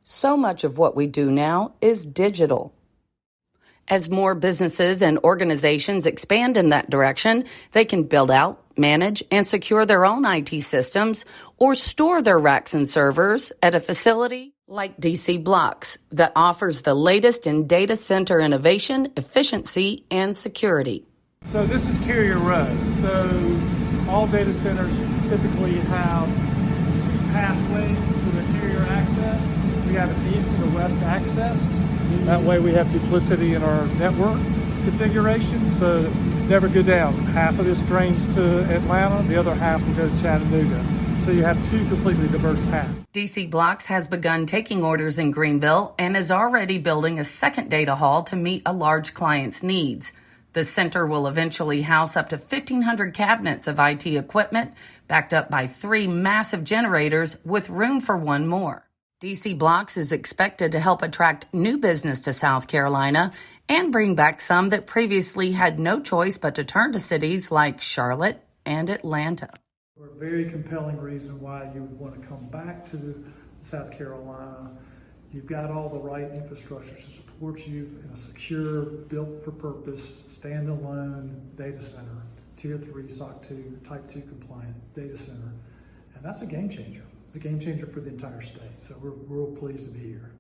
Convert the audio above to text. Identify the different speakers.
Speaker 1: So much of what we do now is digital. As more businesses and organizations expand in that direction, they can build out, manage, and secure their own IT systems or store their racks and servers at a facility like DC BLOX that offers the latest in data center innovation, efficiency, and security.
Speaker 2: So this is Carrier Road. So all data centers typically have two pathways for the carrier access. We have an east and a west access. That way we have duplicity in our network configuration, so never go down. Half of this drains to Atlanta, the other half will go to Chattanooga. So you have two completely diverse paths.
Speaker 1: DC BLOX has begun taking orders in Greenville and is already building a second data hall to meet a large client's needs. The center will eventually house up to 1,500 cabinets of IT equipment, backed up by 3 massive generators with room for one more. DC BLOX is expected to help attract new business to South Carolina and bring back some that previously had no choice but to turn to cities like Charlotte and Atlanta.
Speaker 2: For a very compelling reason why you would want to come back to South Carolina. You've got all the right infrastructure to support you in a secure, built-for-purpose, standalone data center, Tier 3, SOC 2, Type 2 compliant data center. And that's a game changer. It's a game changer for the entire state. So we're real pleased to be here.